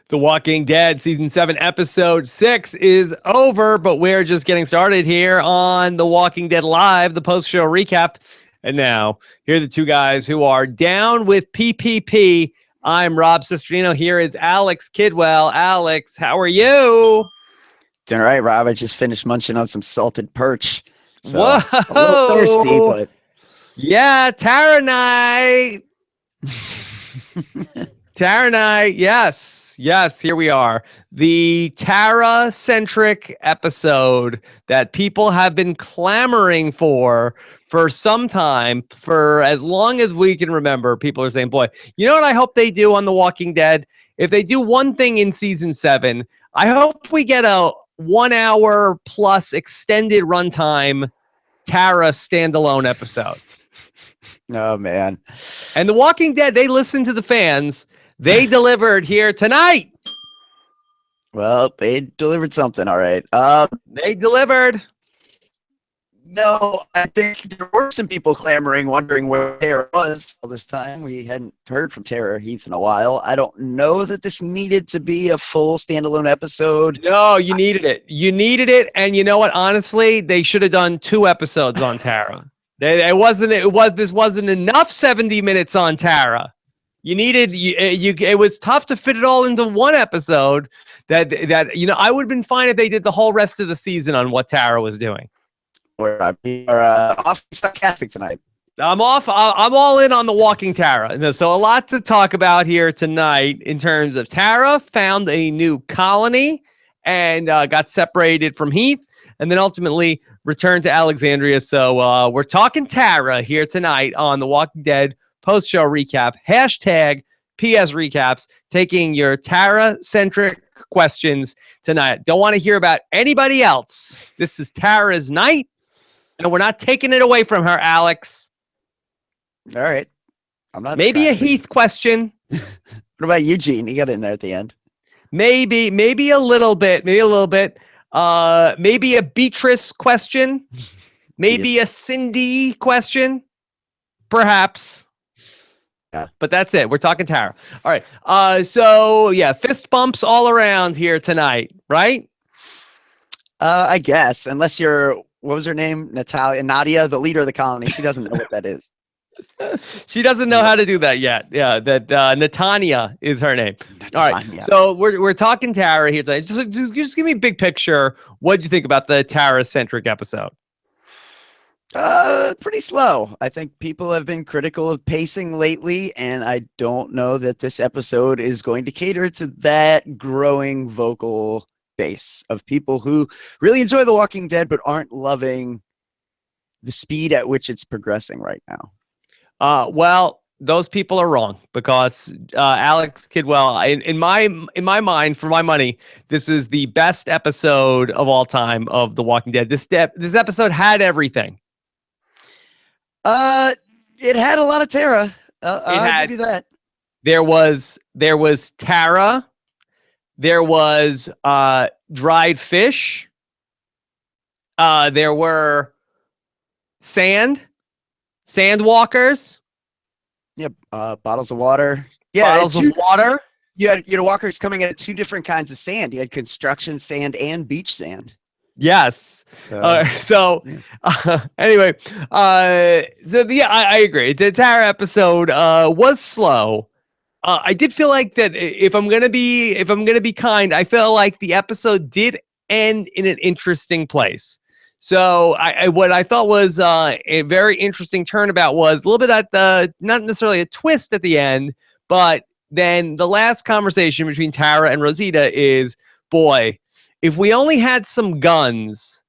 The Walking Dead Season 7, Episode 6 is over, but we're just getting started here on The Walking Dead Live, the post-show recap. And now, here are the two guys who are down with PPP. I'm Rob Cesternino. Here is Alex Kidwell. Alex, how are you? Doing all right, Rob. I just finished munching on some salted perch. So Whoa! A little thirsty, but... Yeah, Tara night. Tara night, yes, here we are. The Tara-centric episode that people have been clamoring for some time, for as long as we can remember. People are saying, boy, you know what I hope they do on The Walking Dead? If they do one thing in Season 7, I hope we get a 1 hour plus extended runtime Tara standalone episode. Oh, man. And The Walking Dead, they listen to the fans. They delivered here tonight. Well, they delivered something, all right. They delivered. No, I think there were some people clamoring, wondering where Tara was all this time. We hadn't heard from Tara Heath in a while. I don't know that this needed to be a full standalone episode. No, you needed it. You needed it, and you know what? Honestly, they should have done 2 episodes on Tara. This wasn't enough 70 minutes on Tara. You needed it was tough to fit it all into one episode. That I would have been fine if they did the whole rest of the season on what Tara was doing. We're off sarcastic tonight. I'm off. I'm all in on the Walking Tara. So a lot to talk about here tonight in terms of Tara found a new colony and got separated from Heath, and then ultimately returned to Alexandria. So we're talking Tara here tonight on The Walking Dead post-show recap. Hashtag PSRecaps, taking your Tara-centric questions tonight. Don't want to hear about anybody else. This is Tara's night, and we're not taking it away from her, Alex. All right. I'm not. Maybe a Heath question. What about Eugene? He got in there at the end. Maybe a little bit. Maybe a Beatrice question. Maybe a Cindy question. Perhaps. Yeah. But that's it. We're talking Tara. All right. So yeah, fist bumps all around here tonight, right? I guess, unless you're, what was her name? Nadia, the leader of the colony. She doesn't know what that is. She doesn't know how to do that yet. Yeah, that Natania is her name. All right. So we're talking Tara here tonight. Just give me a big picture. What did you think about the Tara-centric episode? Pretty slow. I think people have been critical of pacing lately, and I don't know that this episode is going to cater to that growing vocal base of people who really enjoy The Walking Dead but aren't loving the speed at which it's progressing right now. Well, those people are wrong, because Alex Kidwell, in my mind, for my money, this is the best episode of all time of The Walking Dead. This episode had everything. It had a lot of Tara. I'll give you that. There was Tara. There was dried fish. There were sandwalkers. Yep. Bottles of water. Yeah, bottles of water. You had walkers coming at 2 different kinds of sand. You had construction sand and beach sand. Yes. Anyway, so yeah, I agree. The Tara episode was slow. I did feel like that if I'm gonna be kind, I feel like the episode did end in an interesting place. So what I thought was a very interesting turnabout was a little bit at not necessarily a twist at the end, but then the last conversation between Tara and Rosita is, boy, if we only had some guns,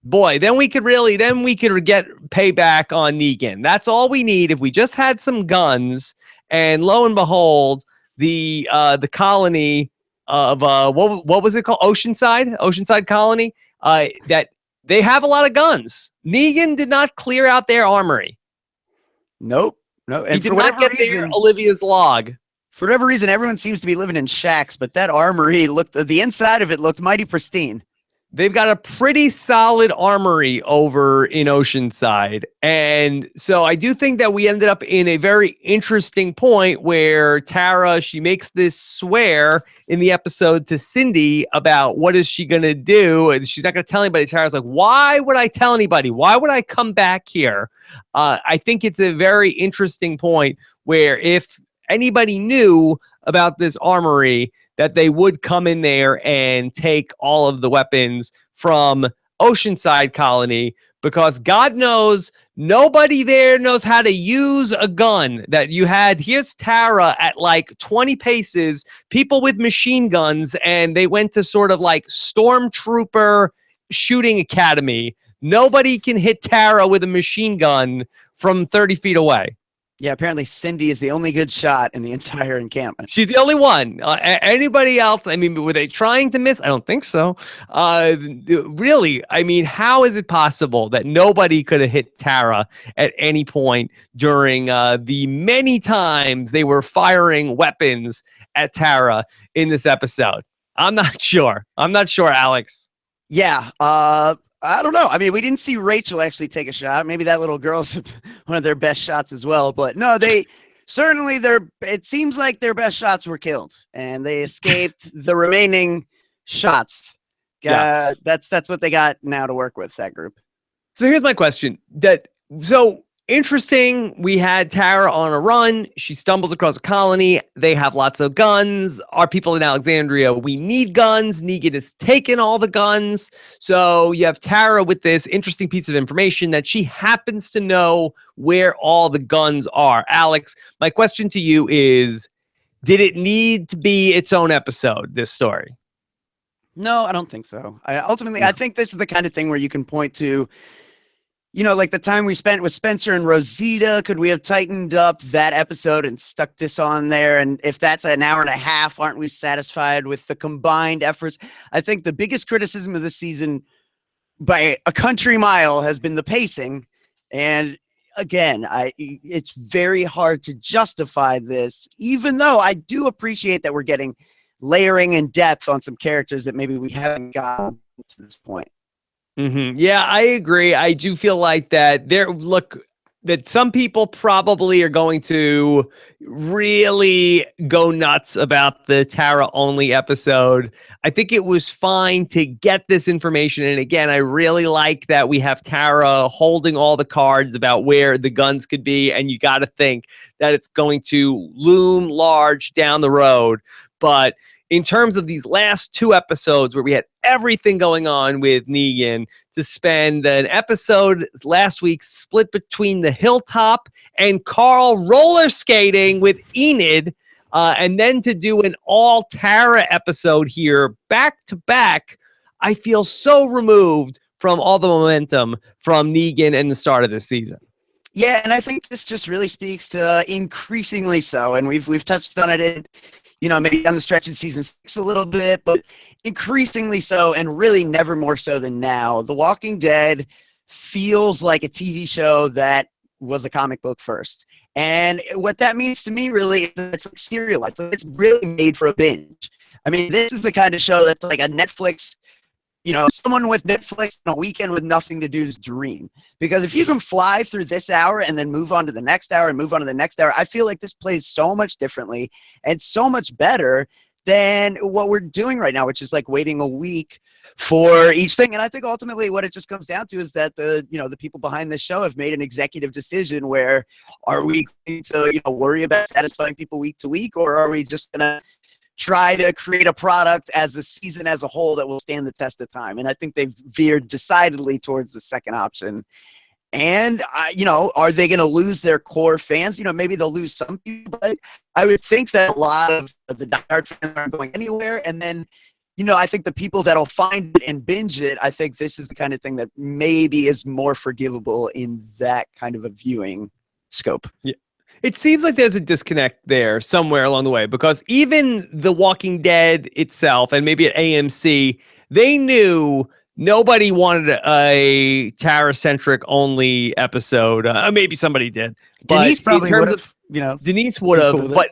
boy, then we could get payback on Negan. That's all we need. If we just had some guns, and lo and behold, the colony of what was it called? Oceanside colony. That they have a lot of guns. Negan did not clear out their armory. Nope. No, and he did not get their Olivia's log. For whatever reason, everyone seems to be living in shacks, but that armory the inside of it looked mighty pristine. They've got a pretty solid armory over in Oceanside. And so I do think that we ended up in a very interesting point where Tara, she makes this swear in the episode to Cindy about what is she going to do. And she's not going to tell anybody. Tara's like, why would I tell anybody? Why would I come back here? I think it's a very interesting point where if anybody knew about this armory, that they would come in there and take all of the weapons from Oceanside Colony, because God knows nobody there knows how to use a gun. That you had, here's Tara at like 20 paces, people with machine guns, and they went to sort of like stormtrooper shooting academy. Nobody can hit Tara with a machine gun from 30 feet away. Yeah, apparently Cindy is the only good shot in the entire encampment. She's the only one. Anybody else? I mean, were they trying to miss? I don't think so. Really, I mean, how is it possible that nobody could have hit Tara at any point during the many times they were firing weapons at Tara in this episode? I'm not sure. Alex. Yeah, I don't know. I mean, we didn't see Rachel actually take a shot. Maybe that little girl's one of their best shots as well. But no, they certainly, it seems like their best shots were killed and they escaped the remaining shots. Yeah. That's what they got now to work with, that group. So here's my question. So interesting. We had Tara on a run. She stumbles across a colony. They have lots of guns. Our people in Alexandria, we need guns. Negan has taken all the guns. So you have Tara with this interesting piece of information that she happens to know where all the guns are. Alex, my question to you is, did it need to be its own episode, this story? No, I don't think so. I think this is the kind of thing where you can point to, you know, like the time we spent with Spencer and Rosita. Could we have tightened up that episode and stuck this on there? And if that's an hour and a half, aren't we satisfied with the combined efforts? I think the biggest criticism of this season by a country mile has been the pacing. And again, it's very hard to justify this, even though I do appreciate that we're getting layering and depth on some characters that maybe we haven't gotten to this point. Mm-hmm. Yeah, I agree. I do feel like that that some people probably are going to really go nuts about the Tara only episode. I think it was fine to get this information. And again, I really like that we have Tara holding all the cards about where the guns could be. And you got to think that it's going to loom large down the road. But in terms of these last two episodes where we had everything going on with Negan, to spend an episode last week split between the hilltop and Carl roller skating with Enid, and then to do an all Tara episode here back to back, I feel so removed from all the momentum from Negan and the start of this season. Yeah, and I think this just really speaks to increasingly so, and we've touched on it in, you know, maybe on the stretch in season 6 a little bit, but increasingly so, and really never more so than now. The Walking Dead feels like a TV show that was a comic book first. And what that means to me really is it's like serialized. It's really made for a binge. I mean, this is the kind of show that's like a Netflix, you know, someone with Netflix on a weekend with nothing to do's dream. Because if you can fly through this hour and then move on to the next hour and move on to the next hour, I feel like this plays so much differently and so much better than what we're doing right now, which is like waiting a week for each thing. And I think ultimately what it just comes down to is that the people behind this show have made an executive decision where, are we going to, worry about satisfying people week to week, or are we just going to try to create a product as a season as a whole that will stand the test of time? And I think they've veered decidedly towards the second option. And, are they going to lose their core fans? Maybe they'll lose some people, but I would think that a lot of the diehard fans aren't going anywhere. And then, I think the people that'll find it and binge it, I think this is the kind of thing that maybe is more forgivable in that kind of a viewing scope. Yeah. It seems like there's a disconnect there somewhere along the way, because even The Walking Dead itself, and maybe at AMC, they knew nobody wanted a Tara-centric only episode. Maybe somebody did. Denise probably would have, Denise would have, but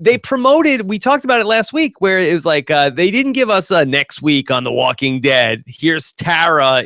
they promoted, we talked about it last week, where it was like they didn't give us next week on The Walking Dead. Here's Tara,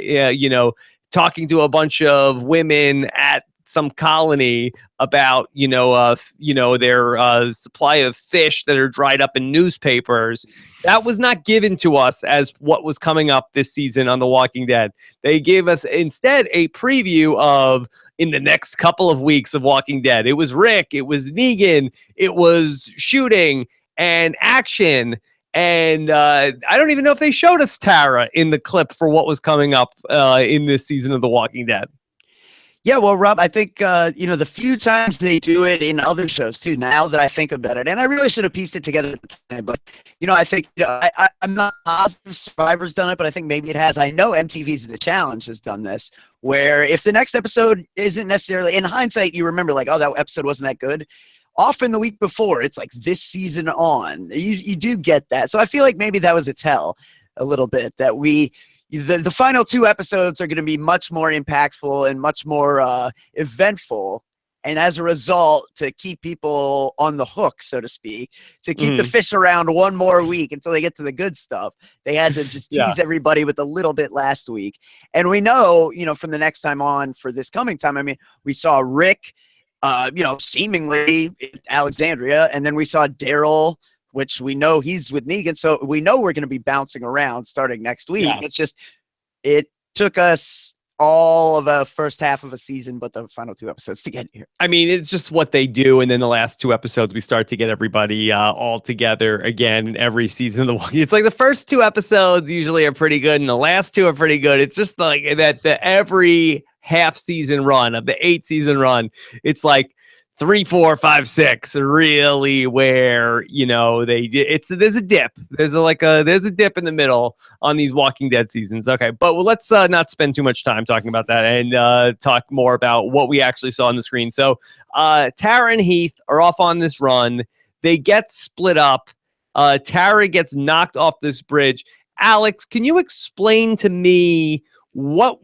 talking to a bunch of women at some colony about their supply of fish that are dried up in newspapers. That was not given to us as what was coming up this season on The Walking Dead. They gave us instead a preview of in the next couple of weeks of Walking Dead. It was Rick, it was Negan, it was shooting and action. And I don't even know if they showed us Tara in the clip for what was coming up in this season of The Walking Dead. Yeah, well, Rob, I think, the few times they do it in other shows, too, now that I think about it, and I really should have pieced it together at the time, but, I think, I'm not positive Survivor's done it, but I think maybe it has. I know MTV's The Challenge has done this, where if the next episode isn't necessarily, in hindsight, you remember, like, oh, that episode wasn't that good. Often the week before, it's like this season on. You do get that. So I feel like maybe that was a tell a little bit, that the final 2 episodes are going to be much more impactful and much more eventful. And as a result, to keep people on the hook, so to speak, to keep the fish around one more week until they get to the good stuff, they had to just tease everybody with a little bit last week. And we know, from the next time on for this coming time, I mean, we saw Rick, seemingly Alexandria, and then we saw Daryl, which we know he's with Negan, so we know we're going to be bouncing around starting next week. Yeah. It's just, it took us all of a first half of a season, but the final 2 episodes to get here. I mean, it's just what they do, and then the last 2 episodes, we start to get everybody all together again every season of The Walking Dead. It's like the first 2 episodes usually are pretty good, and the last 2 are pretty good. It's just like that the half season run of the 8 season run, it's like 3, 4, 5, 6 really where there's a dip. There's a dip in the middle on these Walking Dead seasons. Okay, but let's not spend too much time talking about that and talk more about what we actually saw on the screen. So Tara and Heath are off on this run. They get split up. Tara gets knocked off this bridge. Alex, can you explain to me what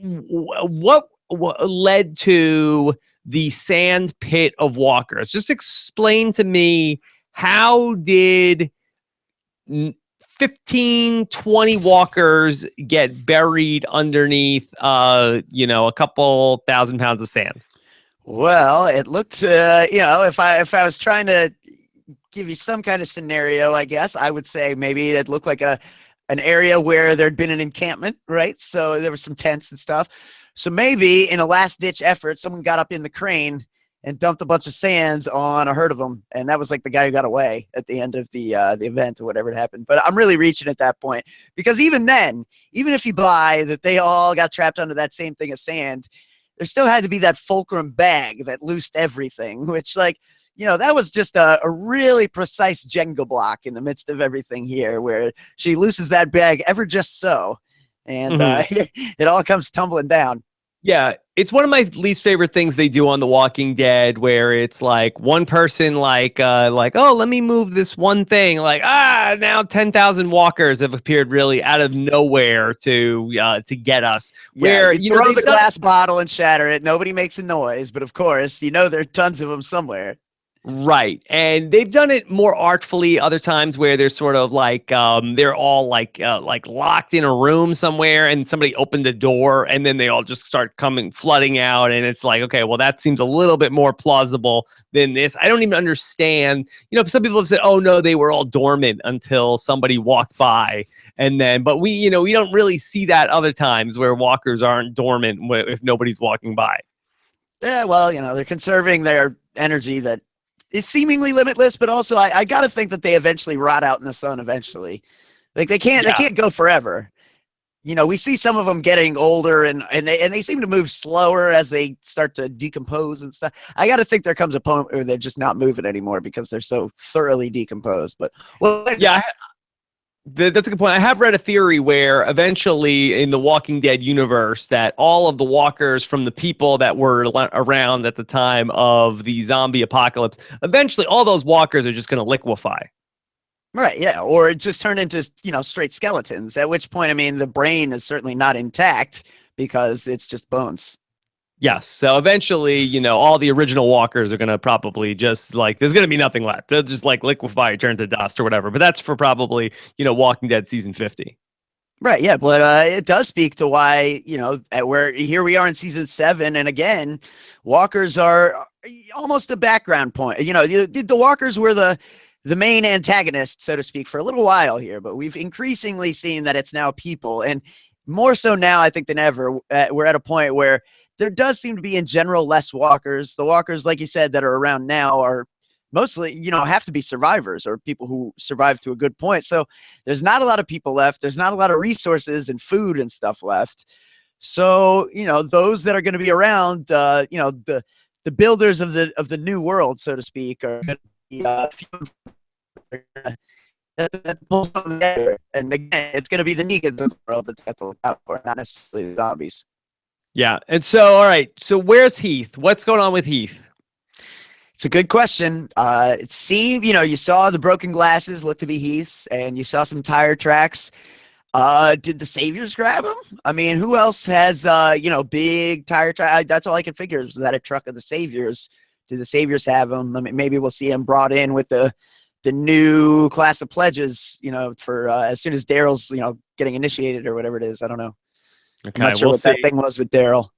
led to the sand pit of walkers? Just explain to me, how did 15, 20 walkers get buried underneath, a couple 1,000 pounds of sand? Well, it looked, if I was trying to give you some kind of scenario, I guess I would say maybe it looked like an area where there'd been an encampment, right? So there were some tents and stuff. So maybe in a last-ditch effort, someone got up in the crane and dumped a bunch of sand on a herd of them, and that was like the guy who got away at the end of the event or whatever had happened. But I'm really reaching at that point, because even then, even if you buy that they all got trapped under that same thing of sand, there still had to be that fulcrum bag that loosed everything, which, like, that was just a really precise Jenga block in the midst of everything here, where she looses that bag ever just so. And it all comes tumbling down. Yeah, it's one of my least favorite things they do on The Walking Dead, where it's like one person like, oh, let me move this one thing. Like, now 10,000 walkers have appeared really out of nowhere to get us. Where you throw the glass bottle and shatter it. Nobody makes a noise, but of course, there are tons of them somewhere. Right. And they've done it more artfully other times, where they're sort of like they're all like locked in a room somewhere, and somebody opened a door, and then they all just start flooding out, and it's like, okay, well, that seems a little bit more plausible than this. I don't even understand. Some people have said, oh no, they were all dormant until somebody walked by, and then, but we don't really see that other times where walkers aren't dormant if nobody's walking by. Yeah, well, they're conserving their energy that is seemingly limitless, but also I got to think that they eventually rot out in the sun eventually. Like they can't go forever. We see some of them getting older and they seem to move slower as they start to decompose and stuff. I got to think there comes a point where they're just not moving anymore because they're so thoroughly decomposed. But yeah, that's a good point. I have read a theory where eventually in the Walking Dead universe that all of the walkers from the people that were around at the time of the zombie apocalypse, eventually all those walkers are just going to liquefy. Right, yeah, or just turn into, straight skeletons, at which point, I mean, the brain is certainly not intact because it's just bones. Yes. So eventually, all the original walkers are going to probably just there's going to be nothing left. They'll just liquefy, turn to dust or whatever. But that's for probably, Walking Dead season 50. Right, yeah, but it does speak to why, where here we are in season 7, and again, walkers are almost a background point. The walkers were the main antagonists, so to speak, for a little while here, but we've increasingly seen that it's now people, and more so now, I think, than ever. We're at a point where there does seem to be, in general, less walkers. The walkers, like you said, that are around now are mostly, have to be survivors or people who survive to a good point. So there's not a lot of people left. There's not a lot of resources and food and stuff left. So, those that are going to be around, the builders of the new world, so to speak, are going to be and again, it's going to be the negans of the world that they have to look out for, not necessarily the zombies. Yeah. And so, all right. So where's Heath? What's going on with Heath? It's a good question. It seemed, you saw the broken glasses look to be Heath's, and you saw some tire tracks. Did the Saviors grab him? I mean, who else has, big tire track? That's all I can figure. Was that a truck of the Saviors? Did the Saviors have him? I mean, maybe we'll see him brought in with the new class of pledges, for as soon as Daryl's, getting initiated or whatever it is. I don't know. Okay, I'm not sure what that thing was with Daryl.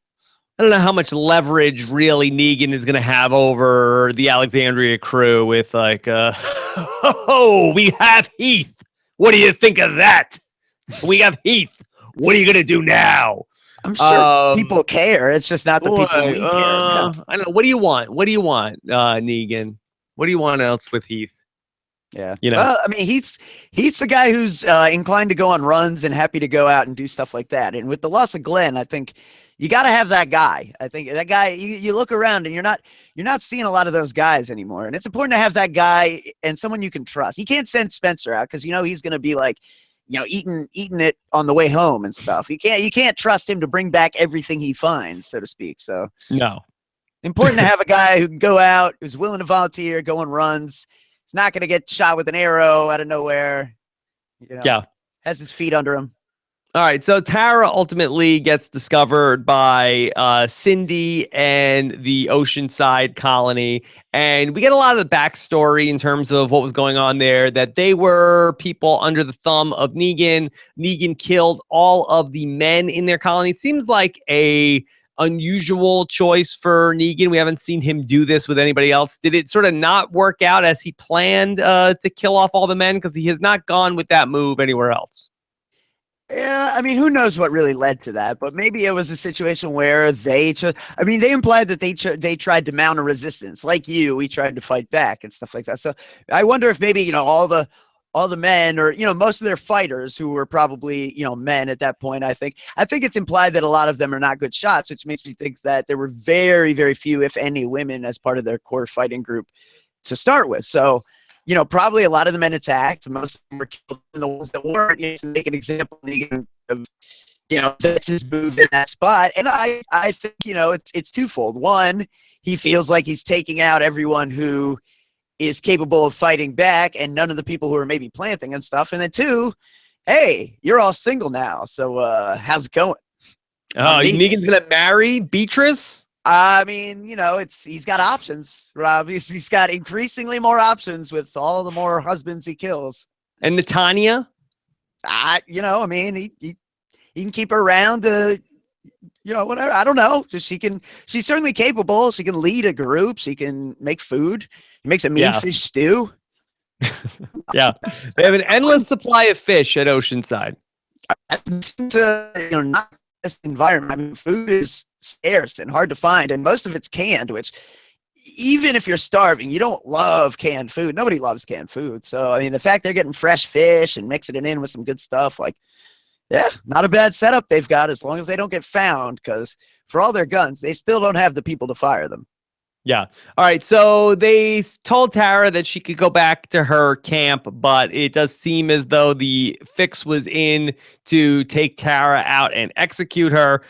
I don't know how much leverage really Negan is going to have over the Alexandria crew with oh, we have Heath. What do you think of that? We have Heath. What are you going to do now? I'm sure people care. It's just not the people we care. I don't know. What do you want? What do you want, Negan? What do you want else with Heath? Yeah. Well, I mean, he's the guy who's inclined to go on runs and happy to go out and do stuff like that. And with the loss of Glenn, I think you got to have that guy. I think that guy, you look around and you're not seeing a lot of those guys anymore. And it's important to have that guy and someone you can trust. You can't send Spencer out because, he's going to be eating it on the way home and stuff. You can't trust him to bring back everything he finds, so to speak. So no. Important to have a guy who can go out, who's willing to volunteer, go on runs. He's not going to get shot with an arrow out of nowhere. Yeah. Has his feet under him. All right, so Tara ultimately gets discovered by Cindy and the Oceanside colony, and we get a lot of the backstory in terms of what was going on there, that they were people under the thumb of Negan. Negan killed all of the men in their colony. It seems like a unusual choice for Negan. We haven't seen him do this with anybody else. Did it sort of not work out as he planned to kill off all the men? Because he has not gone with that move anywhere else. Yeah, I mean, who knows what really led to that? But maybe it was a situation where they implied that they tried to mount a resistance, like we tried to fight back and stuff like that. So I wonder if maybe all the men, or most of their fighters who were probably men at that point. I think it's implied that a lot of them are not good shots, which makes me think that there were very, very few, if any, women as part of their core fighting group to start with. So. Probably a lot of the men attacked. Most of them were killed, and the ones that weren't, to make an example of, that's his move in that spot. And I think, it's twofold. One, he feels like he's taking out everyone who is capable of fighting back and none of the people who are maybe planting and stuff. And then two, hey, you're all single now. So how's it going? Oh, Negan's going to marry Beatrice? I mean, he's got options, Rob. He's got increasingly more options with all the more husbands he kills. And Natanya? I mean, he can keep her around to, whatever. I don't know. She's certainly capable. She can lead a group. She can make food. He makes a mean fish stew. Yeah. They have an endless supply of fish at Oceanside. Not this environment. I mean, food is scarce and hard to find, and most of it's canned, which even if you're starving, you don't love canned food. Nobody loves canned food. So I mean, the fact they're getting fresh fish and mixing it in with some good stuff, not a bad setup they've got, as long as they don't get found, because for all their guns, they still don't have the people to fire them. Yeah. All right. So they told Tara that she could go back to her camp, but it does seem as though the fix was in to take Tara out and execute her.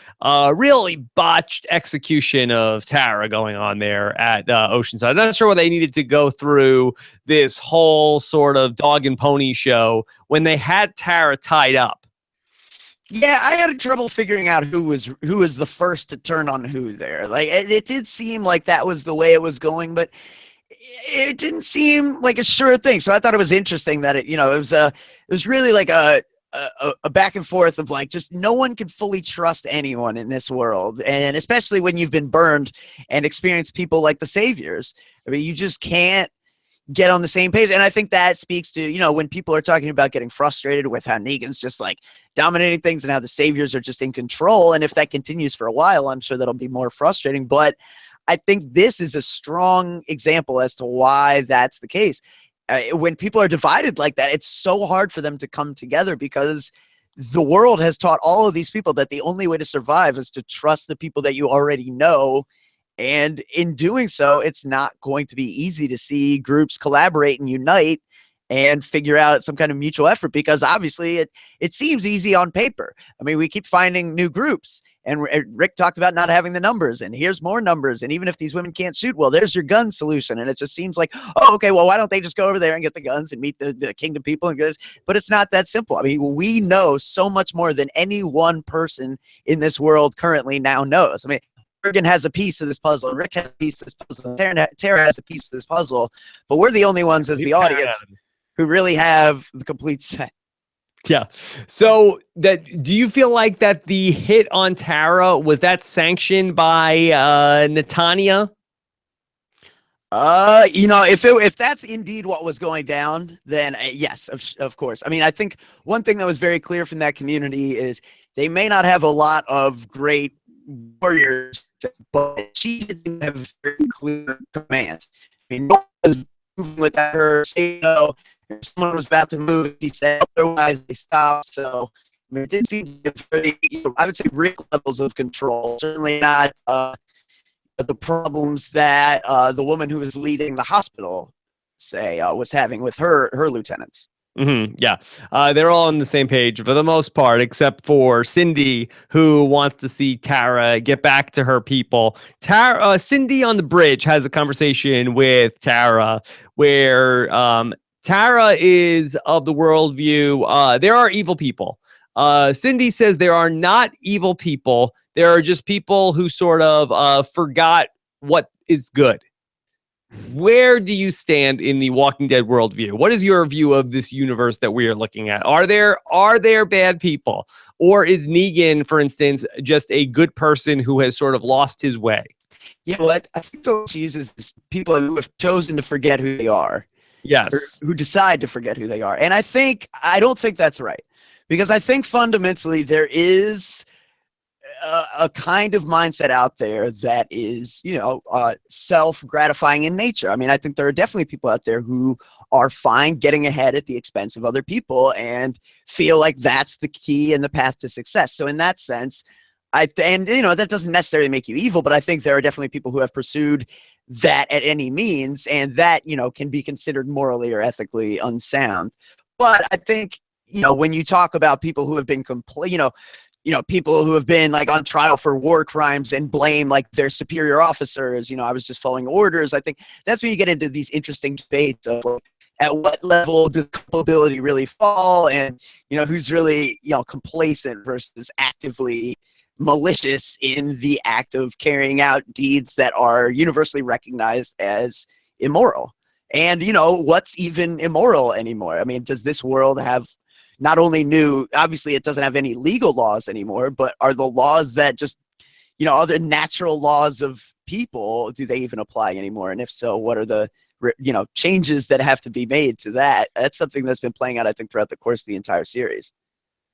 Really botched execution of Tara going on there at Oceanside. I'm not sure why they needed to go through this whole sort of dog and pony show when they had Tara tied up. Yeah, I had trouble figuring out who was the first to turn on who there. Like it did seem like that was the way it was going, but it didn't seem like a sure thing. So I thought it was interesting that it was really like a back and forth of like just no one can fully trust anyone in this world, and especially when you've been burned and experienced people like the saviors. I mean, you just can't get on the same page. And I think that speaks to, when people are talking about getting frustrated with how Negan's just like dominating things and how the saviors are just in control. And if that continues for a while, I'm sure that'll be more frustrating. But I think this is a strong example as to why that's the case. When people are divided like that, it's so hard for them to come together because the world has taught all of these people that the only way to survive is to trust the people that you already know. And in doing so, it's not going to be easy to see groups collaborate and unite and figure out some kind of mutual effort, because obviously it seems easy on paper. I mean, we keep finding new groups, and Rick talked about not having the numbers, and here's more numbers. And even if these women can't shoot, well, there's your gun solution. And it just seems like, oh, okay, well, why don't they just go over there and get the guns and meet the kingdom people? But it's not that simple. I mean, we know so much more than any one person in this world currently now knows. I mean, Bergen has a piece of this puzzle, Rick has a piece of this puzzle, Tara has a piece of this puzzle, but we're the only ones as the audience who really have the complete set. Yeah. So do you feel like that the hit on Tara, was that sanctioned by Netanya? If that's indeed what was going down, then yes, of course. I mean, I think one thing that was very clear from that community is they may not have a lot of great warriors, but she didn't have very clear commands. I mean, no one was moving without her saying no. If someone was about to move, he said otherwise they stopped. So I mean, it did seem to be very, I would say, Rick levels of control. Certainly not the problems that the woman who was leading the hospital was having with her lieutenants. Mm-hmm, yeah. They're all on the same page for the most part, except for Cindy, who wants to see Tara get back to her people. Cindy on the bridge has a conversation with Tara where Tara is of the worldview. There are evil people. Cindy says there are not evil people. There are just people who sort of forgot what is good. Where do you stand in the Walking Dead worldview? What is your view of this universe that we are looking at? Are there bad people? Or is Negan, for instance, just a good person who has sort of lost his way? You know what? I think those uses people who have chosen to forget who they are. Yes. Who decide to forget who they are. And I don't think that's right. Because I think fundamentally there is a kind of mindset out there that is, self-gratifying in nature. I mean, I think there are definitely people out there who are fine getting ahead at the expense of other people and feel like that's the key and the path to success. So in that sense, that doesn't necessarily make you evil, but I think there are definitely people who have pursued that at any means, and that, can be considered morally or ethically unsound. But I think, when you talk about people who have been people who have been like on trial for war crimes and blame like their superior officers, I was just following orders. I think that's when you get into these interesting debates of like, at what level does culpability really fall, and who's really complacent versus actively malicious in the act of carrying out deeds that are universally recognized as immoral. And what's even immoral anymore? I mean, does this world have not only obviously it doesn't have any legal laws anymore, but are the laws that just, other natural laws of people, do they even apply anymore? And if so, what are the, changes that have to be made to that? That's something that's been playing out, I think, throughout the course of the entire series.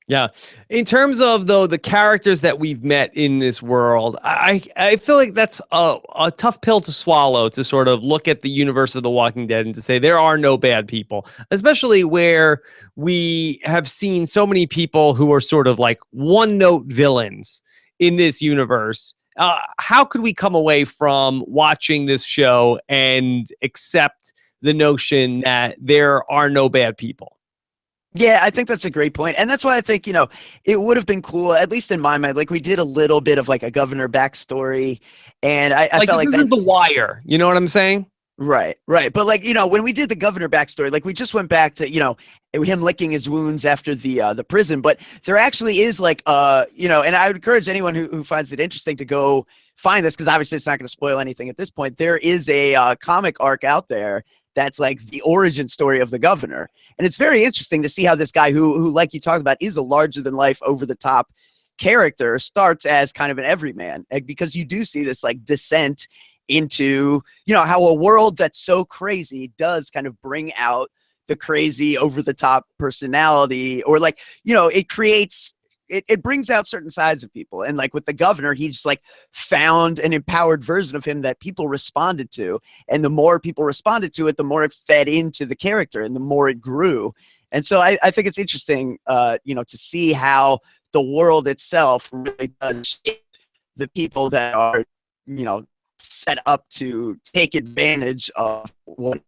Yeah. In terms of, though, the characters that we've met in this world, I feel like that's a tough pill to swallow, to sort of look at the universe of The Walking Dead and to say there are no bad people, especially where we have seen so many people who are sort of like one-note villains in this universe. How could we come away from watching this show and accept the notion that there are no bad people? Yeah, I think that's a great point. And that's why I think, it would have been cool, at least in my mind, like we did a little bit of like a governor backstory. And I felt like this isn't The Wire. You know what I'm saying? Right, right. But like, when we did the governor backstory, like we just went back to, him licking his wounds after the prison, but there actually is like and I would encourage anyone who finds it interesting to go find this, because obviously it's not going to spoil anything at this point. There is a comic arc out there that's like the origin story of the governor. And it's very interesting to see how this guy who like you talked about is a larger than life, over the top character, starts as kind of an everyman, because you do see this like descent into how a world that's so crazy does kind of bring out the crazy over the top personality, or like it creates it brings out certain sides of people. And like with the governor, he's like found an empowered version of him that people responded to, and the more people responded to it, the more it fed into the character and the more it grew. And so I think it's interesting to see how the world itself really does shape the people that are set up to take advantage of what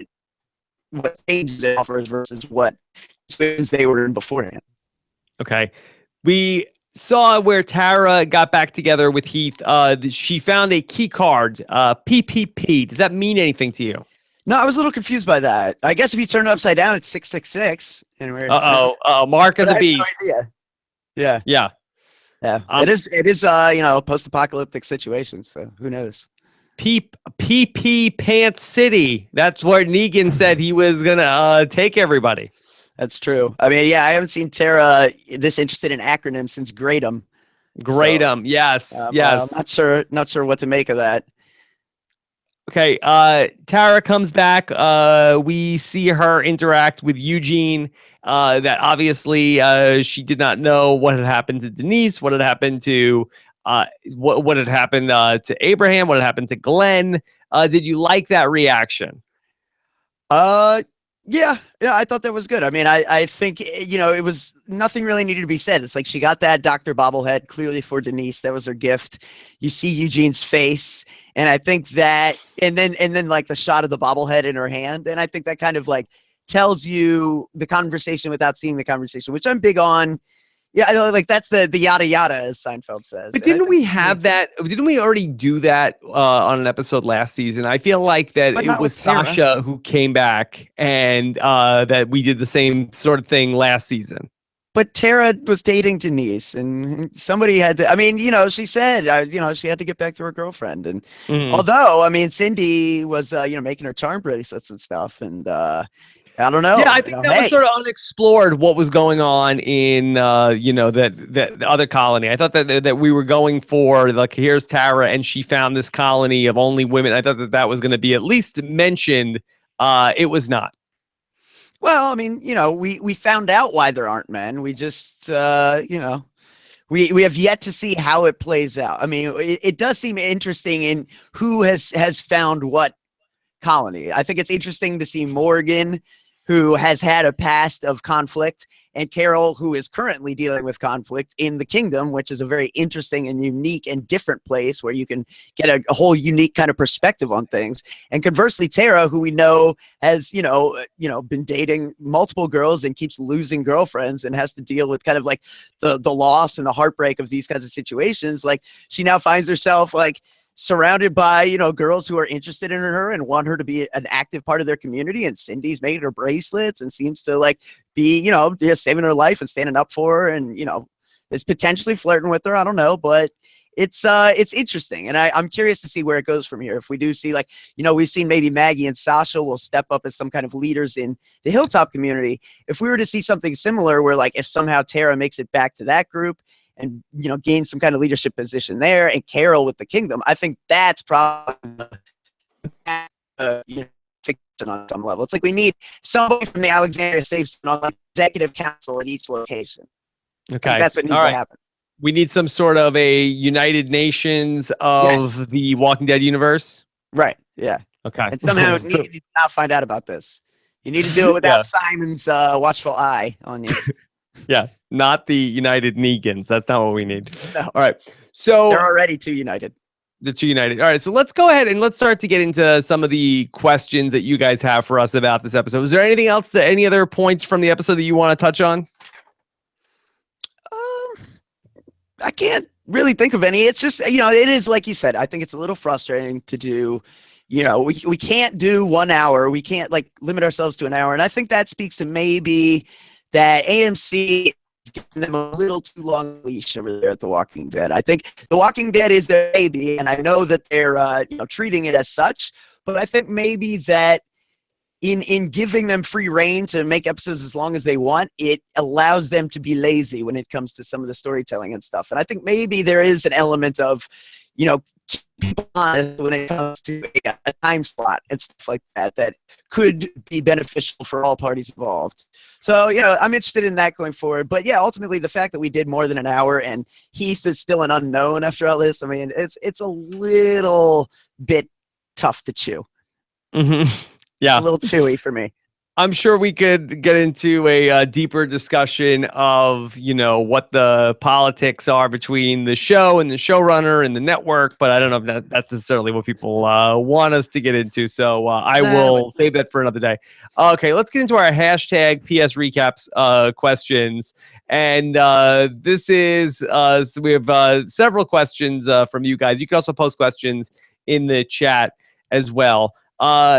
changes it offers versus what they were in beforehand. Okay. We saw where Tara got back together with Heath. She found a key card, PPP. Does that mean anything to you? No, I was a little confused by that. I guess if you turn it upside down, it's 666. And we're Mark of the beast. No idea. Yeah. It is post-apocalyptic situation, so who knows? PP Pants City. That's where Negan said he was gonna take everybody. That's true. I mean, yeah, I haven't seen Tara this interested in acronyms since Greatum. Greatum, yes, yes. I'm not sure what to make of that. Okay, Tara comes back. We see her interact with Eugene. That obviously she did not know what had happened to Denise, what had happened to what had happened to Abraham, what had happened to Glenn. Did you like that reaction? Yeah, I thought that was good. I mean, I think, it was nothing really needed to be said. It's like she got that Dr. Bobblehead clearly for Denise. That was her gift. You see Eugene's face, and I think that, and then like the shot of the bobblehead in her hand, and I think that kind of like tells you the conversation without seeing the conversation, which I'm big on. Yeah, I know, like that's the yada yada, as Seinfeld says. But didn't we have that? Didn't we already do that on an episode last season? I feel like that it was Sasha who came back, and that we did the same sort of thing last season. But Tara was dating Denise, and somebody had to. I mean, she said, she had to get back to her girlfriend. And although, I mean, Cindy was, making her charm bracelets and stuff, and I don't know. Yeah, I think that was sort of unexplored what was going on in that other colony. I thought that we were going for like, here's Tara and she found this colony of only women. I thought that was going to be at least mentioned. It was not. Well, I mean, we found out why there aren't men. We just we have yet to see how it plays out. I mean, it does seem interesting in who has found what colony. I think it's interesting to see Morgan, who has had a past of conflict, and Carol, who is currently dealing with conflict in the kingdom, which is a very interesting and unique and different place where you can get a whole unique kind of perspective on things. And conversely, Tara, who we know has, been dating multiple girls and keeps losing girlfriends and has to deal with kind of like the loss and the heartbreak of these kinds of situations. Like, she now finds herself like surrounded by, girls who are interested in her and want her to be an active part of their community. And Cindy's made her bracelets and seems to like be, saving her life and standing up for her, and, is potentially flirting with her. I don't know, but it's interesting. And I'm curious to see where it goes from here. If we do see like, we've seen maybe Maggie and Sasha will step up as some kind of leaders in the Hilltop community. If we were to see something similar where like, if somehow Tara makes it back to that group and, gain some kind of leadership position there, and Carol with the kingdom, I think that's probably on some level. It's like we need somebody from the Alexandria Safe Zone on the executive council at each location. Okay. That's what needs to happen. We need some sort of a United Nations of the Walking Dead universe. Right. Yeah. Okay. And somehow you need to not find out about this. You need to do it without Simon's watchful eye on you. Yeah, not the United Negans. That's not what we need. No. All right. So they're already too united. The two united. All right. So let's go ahead and let's start to get into some of the questions that you guys have for us about this episode. Is there anything else any other points from the episode that you want to touch on? I can't really think of any. It's just, it is like you said, I think it's a little frustrating to do, we can't do 1 hour. We can't like limit ourselves to an hour. And I think that speaks to maybe that AMC is giving them a little too long leash over there at The Walking Dead. I think The Walking Dead is their baby, and I know that they're treating it as such. But I think maybe that in giving them free reign to make episodes as long as they want, it allows them to be lazy when it comes to some of the storytelling and stuff. And I think maybe there is an element of, keep people honest when it comes to a time slot and stuff like that, that could be beneficial for all parties involved. So, I'm interested in that going forward. But yeah, ultimately the fact that we did more than an hour and Heath is still an unknown after all this, I mean, it's a little bit tough to chew. Mm-hmm. Yeah. It's a little chewy for me. I'm sure we could get into a deeper discussion of, what the politics are between the show and the showrunner and the network, but I don't know if that's necessarily what people want us to get into. So I will save that for another day. Okay, let's get into our hashtag PSRecaps questions. And this is, so we have several questions from you guys. You can also post questions in the chat as well.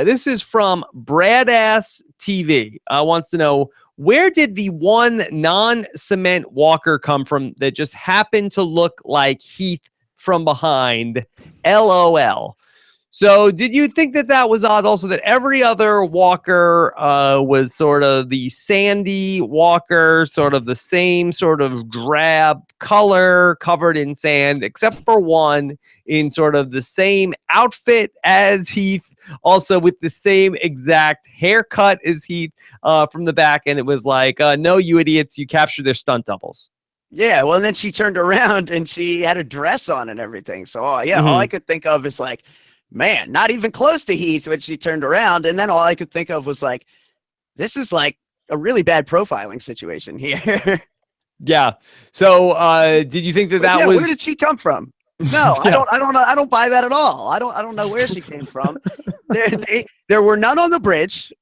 This is from Bradass TV. Wants to know, where did the one non-cement walker come from that just happened to look like Heath from behind? LOL. So did you think that was odd also that every other walker was sort of the sandy walker, sort of the same sort of drab color covered in sand, except for one in sort of the same outfit as Heath, also with the same exact haircut as Heath from the back. And it was like, no, you idiots, you captured their stunt doubles. Yeah, well, and then she turned around and she had a dress on and everything. So, all I could think of is like, man, not even close to Heath when she turned around. And then all I could think of was like, this is like a really bad profiling situation here. Yeah. So did you think that was... Where did she come from? No, yeah. I don't buy that at all. I don't know where she came from. There were none on the bridge.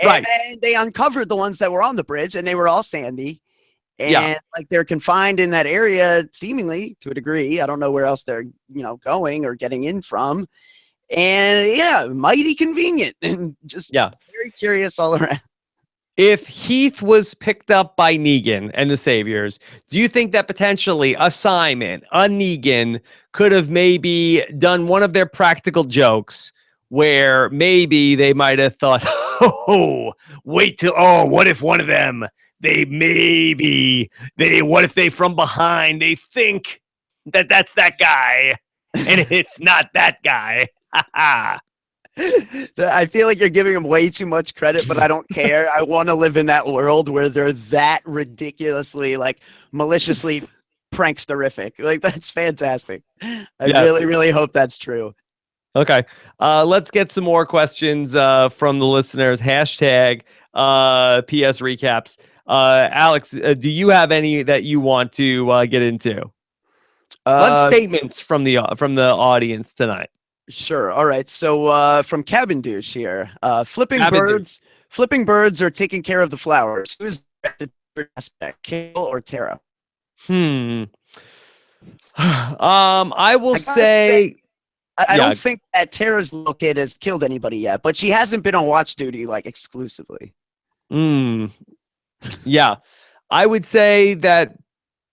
Right. And they uncovered the ones that were on the bridge and they were all sandy. And like they're confined in that area seemingly to a degree. I don't know where else they're, going or getting in from. And mighty convenient and just very curious all around. If Heath was picked up by Negan and the Saviors, do you think that potentially a Negan could have maybe done one of their practical jokes where maybe they might have thought, what if one of them, what if they from behind, they think that's that guy and it's not that guy. I feel like you're giving them way too much credit, but I don't care. I want to live in that world where they're that ridiculously, like, maliciously pranksterific. Like, that's fantastic. I really, really hope that's true. Okay. Let's get some more questions from the listeners. Hashtag PSRecaps. Alex, do you have any that you want to get into? What statements from the audience tonight? Sure. All right. So from Cabin Douche here, flipping birds or taking care of the flowers. Who is the aspect, Kale or Tara? I will say I don't think that Tara's little kid has killed anybody yet, but she hasn't been on watch duty like exclusively. Yeah, I would say that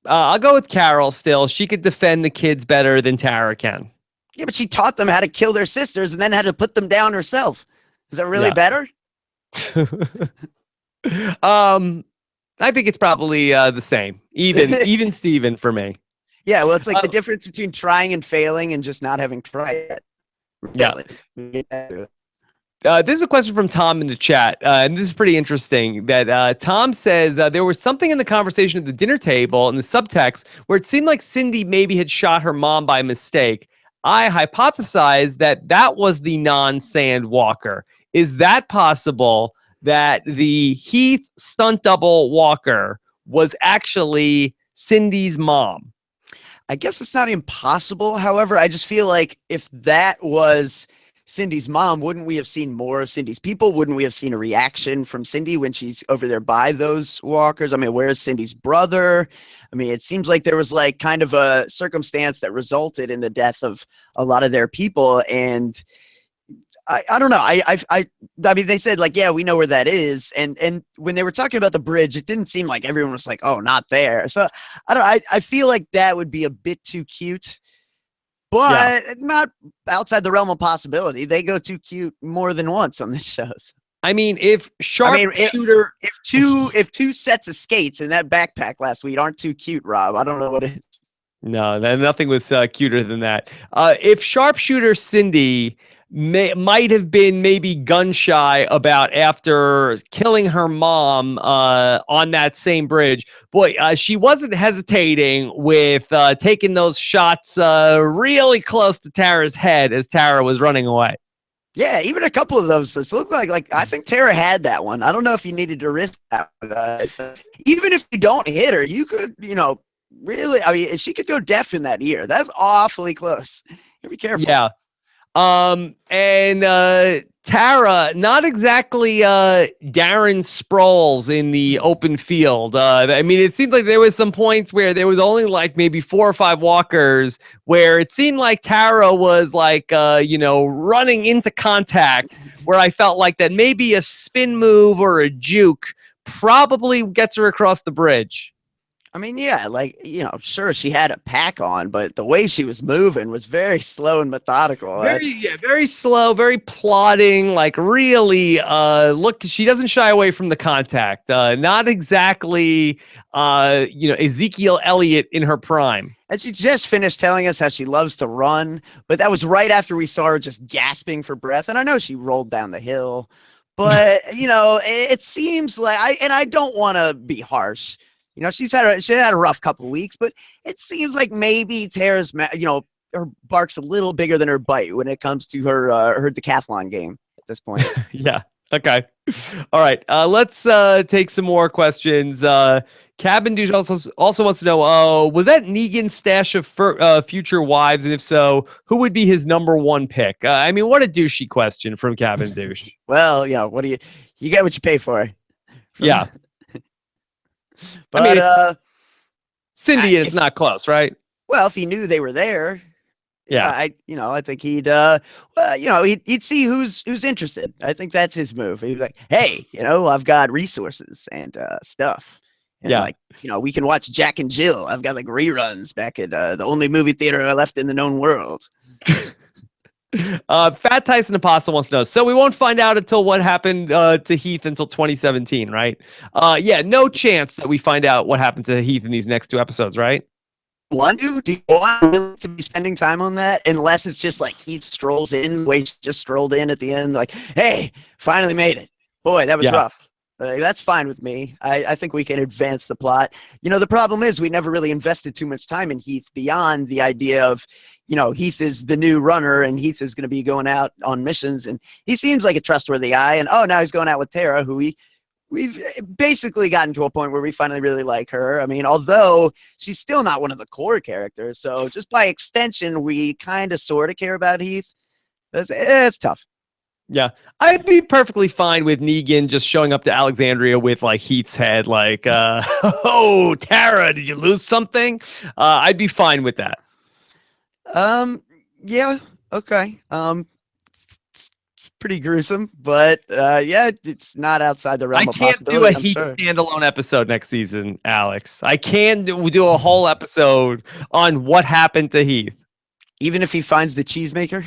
I'll go with Carol still. She could defend the kids better than Tara can. Yeah, but she taught them how to kill their sisters and then had to put them down herself. Is that really better? I think it's probably the same. Even Steven for me. Yeah, well, it's like the difference between trying and failing and just not having tried it. Yeah. This is a question from Tom in the chat, and this is pretty interesting. That Tom says there was something in the conversation at the dinner table in the subtext where it seemed like Cindy maybe had shot her mom by mistake. I hypothesized that was the non-sand walker. Is that possible that the Heath stunt double walker was actually Cindy's mom? I guess it's not impossible. However, I just feel like if that was Cindy's mom, wouldn't we have seen more of Cindy's people? Wouldn't we have seen a reaction from Cindy when she's over there by those walkers? I mean, where's Cindy's brother? I mean, it seems like there was like kind of a circumstance that resulted in the death of a lot of their people. And I don't know. I mean, they said like, yeah, we know where that is, and when they were talking about the bridge, it didn't seem like everyone was like, oh, not there. So I don't. I feel like that would be a bit too cute, Yeah. but not outside the realm of possibility. They go too cute more than once on this shows. I mean, if I mean, sharpshooter, if two sets of skates in that backpack last week aren't too cute, Rob, I don't know what it is. no, nothing was cuter than that. If sharpshooter Cindy might have been maybe gun shy about after killing her mom on that same bridge, boy, she wasn't hesitating with taking those shots really close to Tara's head as Tara was running away. Yeah, even a couple of those. It looked like I think Tara had that one. I don't know if you needed to risk that. But, even if you don't hit her, you could, really. I mean, she could go deaf in that ear. That's awfully close. You be careful. Yeah. And Tara, not exactly Darren Sproles in the open field. I mean, it seemed like there was some points where there was only like maybe 4 or 5 walkers where it seemed like Tara was like, running into contact, where I felt like that maybe a spin move or a juke probably gets her across the bridge. I mean, yeah, sure, she had a pack on, but the way she was moving was very slow and methodical. Very slow, very plodding, like really look, she doesn't shy away from the contact. Not exactly Ezekiel Elliott in her prime. And she just finished telling us how she loves to run, but that was right after we saw her just gasping for breath. And I know she rolled down the hill, but it seems like I don't want to be harsh. She had a rough couple of weeks, but it seems like maybe Tara's, her bark's a little bigger than her bite when it comes to her decathlon game at this point. Yeah. Okay. All right. Let's take some more questions. Cabin Douche also wants to know, was that Negan's stash of future wives? And if so, who would be his number 1 pick? I mean, what a douchey question from Cabin Douche. Well, what do you get what you pay for? Yeah. But I mean, it's Cindy, and it's not close, right? Well, if he knew they were there, yeah, I think he'd he'd see who's interested. I think that's his move. He'd be like, hey, I've got resources and stuff. And we can watch Jack and Jill. I've got like reruns back at the only movie theater left in the known world. Fat Tyson Apostle wants to know. So we won't find out until what happened to Heath until 2017, right? Yeah, no chance that we find out what happened to Heath in these next 2 episodes, right? Do you want really to be spending time on that? Unless it's just like Heath strolls in, the way he just strolled in at the end, like, hey, finally made it. Boy, that was rough. That's fine with me. I think we can advance the plot. The problem is we never really invested too much time in Heath beyond the idea of, Heath is the new runner and Heath is going to be going out on missions. And he seems like a trustworthy guy. And, now he's going out with Tara, who we've basically gotten to a point where we finally really like her. I mean, although she's still not one of the core characters. So just by extension, we kind of sort of care about Heath. It's tough. Yeah, I'd be perfectly fine with Negan just showing up to Alexandria with like Heath's head, like, oh, Tara, did you lose something? I'd be fine with that. Yeah, okay. It's pretty gruesome, but yeah, it's not outside the realm of possibility. I can't do a Heath standalone episode next season, Alex. I can do a whole episode on what happened to Heath. Even if he finds the cheesemaker?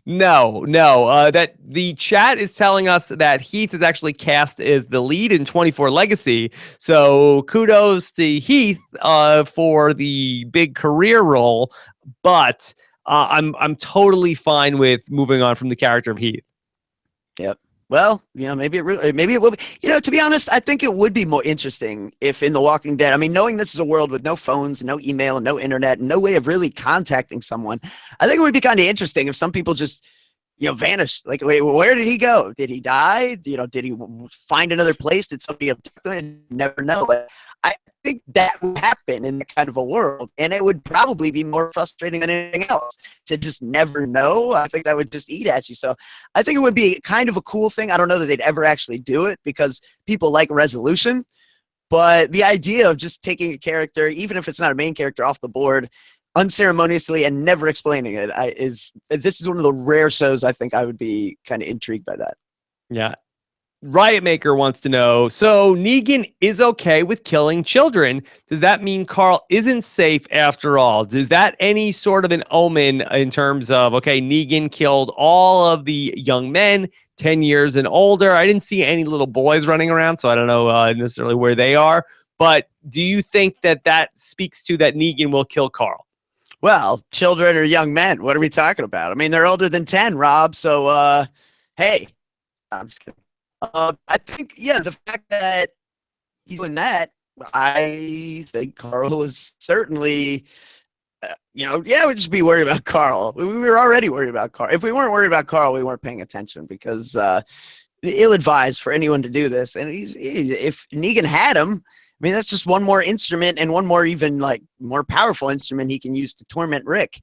No. That the chat is telling us that Heath is actually cast as the lead in 24 Legacy. So kudos to Heath for the big career role, but I'm totally fine with moving on from the character of Heath. Yep. Well, maybe it will be. To be honest, I think it would be more interesting if in The Walking Dead, I mean, knowing this is a world with no phones, no email, no internet, no way of really contacting someone, I think it would be kind of interesting if some people just, vanished. Like, wait, where did he go? Did he die? Did he find another place? Did somebody abduct him? Never know. But I think that would happen in that kind of a world, and it would probably be more frustrating than anything else to just never know. I think that would just eat at you. So I think it would be kind of a cool thing. I don't know that they'd ever actually do it because people like resolution, but the idea of just taking a character, even if it's not a main character, off the board unceremoniously and never explaining it. This is one of the rare shows I think I would be kind of intrigued by that. Yeah. Riot Maker wants to know, so Negan is okay with killing children. Does that mean Carl isn't safe after all? Is that any sort of an omen in terms of, okay, Negan killed all of the young men, 10 years and older? I didn't see any little boys running around, so I don't know necessarily where they are. But do you think that speaks to that Negan will kill Carl? Well, children or young men, what are we talking about? I mean, they're older than 10, Rob. So, hey, I'm just kidding. I think, yeah, the fact that he's doing that, I think Carl is certainly, we'd just be worried about Carl. We were already worried about Carl. If we weren't worried about Carl, we weren't paying attention because ill-advised for anyone to do this. And if Negan had him, I mean, that's just one more instrument and one more even like more powerful instrument he can use to torment Rick.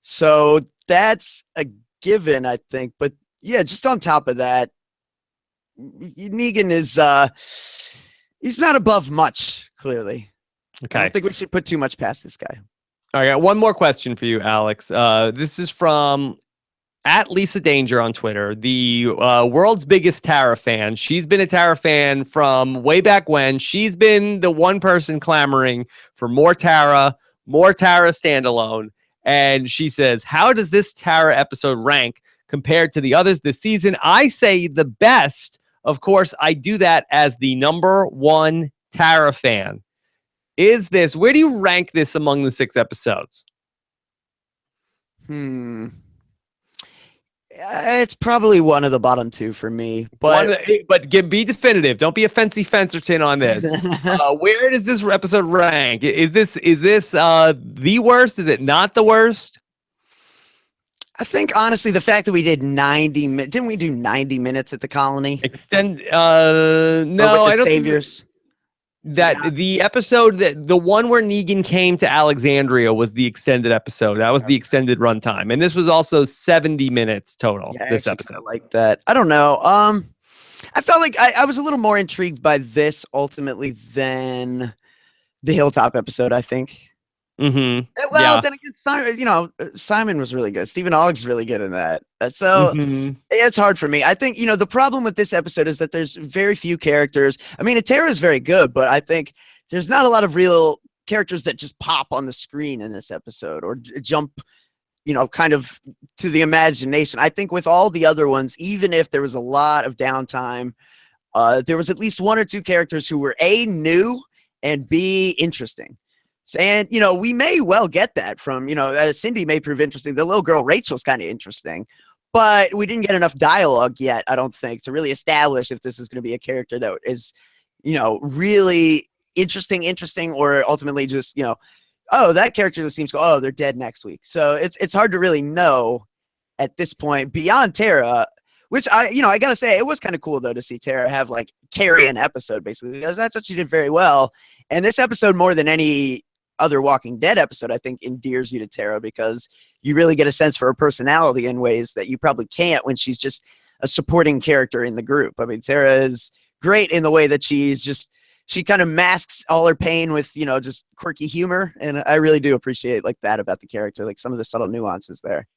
So that's a given, I think. But yeah, just on top of that, Negan is he's not above much, clearly. Okay. I don't think we should put too much past this guy. All right, one more question for you, Alex. This is from @Lisa Danger on Twitter, the world's biggest Tara fan. She's been a Tara fan from way back when. She's been the one person clamoring for more Tara standalone. And she says, how does this Tara episode rank compared to the others this season? I say the best. Of course, I do that as the #1 Tara fan. Where do you rank this among the 6 episodes? It's probably one of the bottom 2 for me. But be definitive. Don't be a fancy fencerton on this. Where does this episode rank? Is this the worst? Is it not the worst? I think honestly, the fact that we did 90 minutes, didn't we do 90 minutes at the colony? No, I don't. Saviors. The episode the one where Negan came to Alexandria was the extended episode. That was the extended runtime, and this was also 70 minutes total. Yeah, this episode, I like that. I don't know. I felt like I was a little more intrigued by this ultimately than the Hilltop episode, I think. Mm-hmm. Well, then again, Simon was really good. Stephen Ogg's really good in that. So it's hard for me. I think, the problem with this episode is that there's very few characters. I mean, Tara is very good, but I think there's not a lot of real characters that just pop on the screen in this episode or jump, kind of to the imagination. I think with all the other ones, even if there was a lot of downtime, there was at least 1 or 2 characters who were A, new, and B, interesting. And, we may well get that from, Cindy may prove interesting. The little girl, Rachel's kind of interesting, but we didn't get enough dialogue yet, I don't think, to really establish if this is going to be a character that is, really interesting, or ultimately just, oh, that character just seems to go, oh, they're dead next week. So it's hard to really know at this point beyond Tara, which I got to say, it was kind of cool, though, to see Tara have carry an episode, basically, because that's what she did very well. And this episode, more than any other Walking Dead episode, I think endears you to Tara because you really get a sense for her personality in ways that you probably can't when she's just a supporting character in the group. I mean, Tara is great in the way that she kind of masks all her pain with, just quirky humor. And I really do appreciate that about the character, some of the subtle nuances there.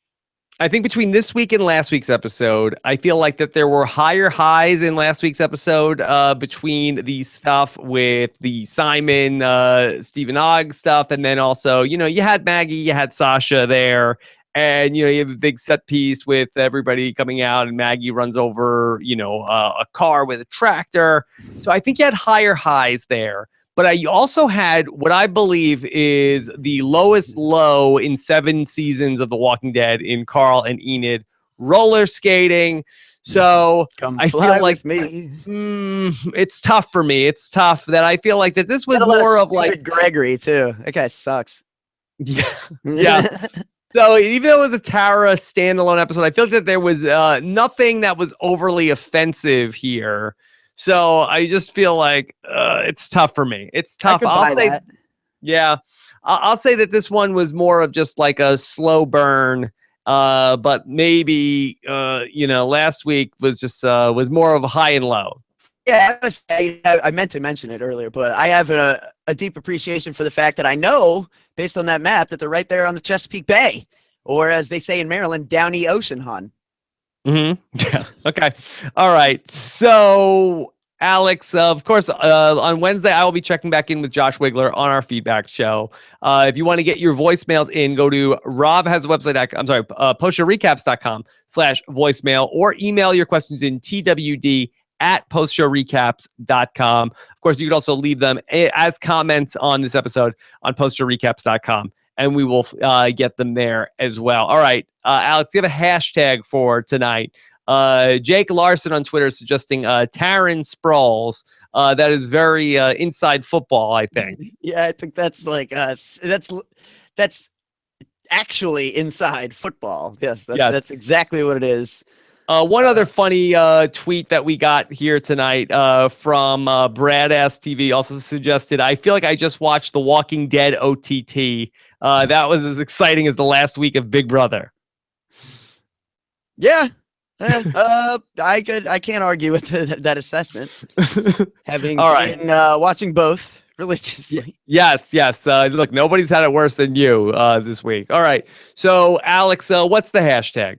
I think between this week and last week's episode, I feel like that there were higher highs in last week's episode between the stuff with the Simon, Stephen Ogg stuff. And then also, you had Maggie, you had Sasha there. And, you have a big set piece with everybody coming out and Maggie runs over, a car with a tractor. So I think you had higher highs there. But I also had what I believe is the lowest low in 7 seasons of The Walking Dead in Carl and Enid roller skating. So I feel like me. It's tough for me. It's tough that I feel like that this was more of Gregory too. That guy sucks. Yeah. Yeah. So even though it was a Tara standalone episode, I feel like that there was nothing that was overly offensive here. So I just feel like it's tough for me. It's tough. I'll say that this one was more of just a slow burn. But maybe last week was just was more of a high and low. Yeah, honestly, I meant to mention it earlier, but I have a deep appreciation for the fact that I know, based on that map, that they're right there on the Chesapeake Bay, or as they say in Maryland, Downey Ocean, hon. Yeah. Okay. All right. So, Alex, of course, on Wednesday, I will be checking back in with Josh Wigler on our feedback show. If you want to get your voicemails in, go to Rob has a website. I'm sorry, postshowrecaps.com/voicemail, or email your questions in TWD at postshowrecaps.com. Of course, you could also leave them as comments on this episode on postshowrecaps.com, and we will get them there as well. All right, Alex, you have a hashtag for tonight. Jake Larson on Twitter is suggesting Taran Sprawls. That is very inside football, I think. Yeah, I think that's like that's actually inside football. Yes, that's exactly what it is. One other funny tweet that we got here tonight from Brad Ass TV also suggested, I feel like I just watched The Walking Dead OTT. That was as exciting as the last week of Big Brother. Yeah. I can't argue with that assessment. Having been watching both religiously. Yes. Look, nobody's had it worse than you this week. All right. So, Alex, what's the hashtag?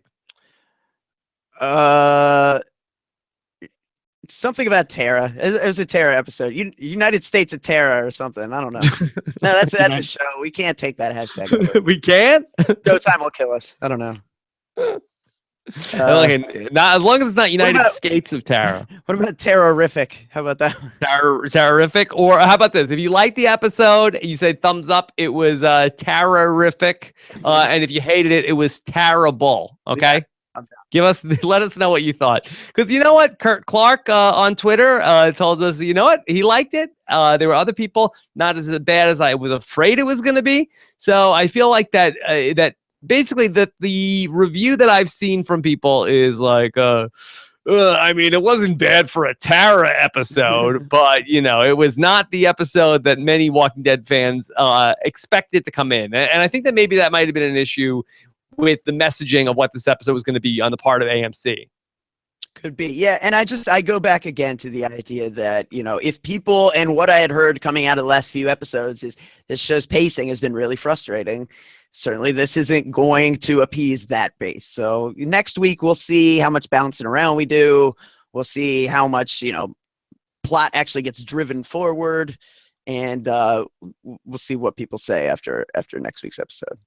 Something about Terra. It was a Terra episode. United States of Terra or something. I don't know. No, that's a show. We can't take that hashtag. We can't? Showtime will kill us. I don't know. Not as long as it's not United States of Terra. What about Terrorific? How about that? Terrorific? Or how about this? If you liked the episode, you said thumbs up, it was Terrorific. And if you hated it, it was terrible. Okay? Yeah. Let us know what you thought. Because you know what? Kurt Clark on Twitter told us, you know what? He liked it. There were other people, not as bad as I was afraid it was going to be. So I feel like that basically the review that I've seen from people is like, I mean, it wasn't bad for a Tara episode, but, it was not the episode that many Walking Dead fans expected to come in. And I think that maybe that might have been an issue with the messaging of what this episode was going to be on the part of AMC. Could be. Yeah. And I go back again to the idea that, if people, and what I had heard coming out of the last few episodes is this show's pacing has been really frustrating. Certainly this isn't going to appease that base. So next week we'll see how much bouncing around we do. We'll see how much, plot actually gets driven forward, and we'll see what people say after next week's episode.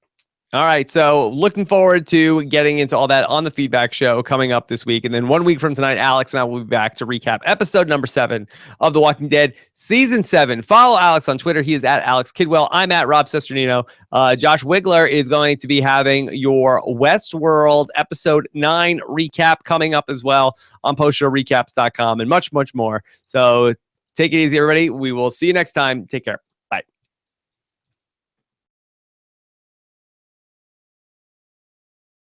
All right, so looking forward to getting into all that on the feedback show coming up this week. And then 1 week from tonight, Alex and I will be back to recap episode number 7 of The Walking Dead Season 7. Follow Alex on Twitter. He is at Alex Kidwell. I'm at Rob Cesternino. Josh Wigler is going to be having your Westworld episode 9 recap coming up as well on postshowrecaps.com and much, much more. So take it easy, everybody. We will see you next time. Take care.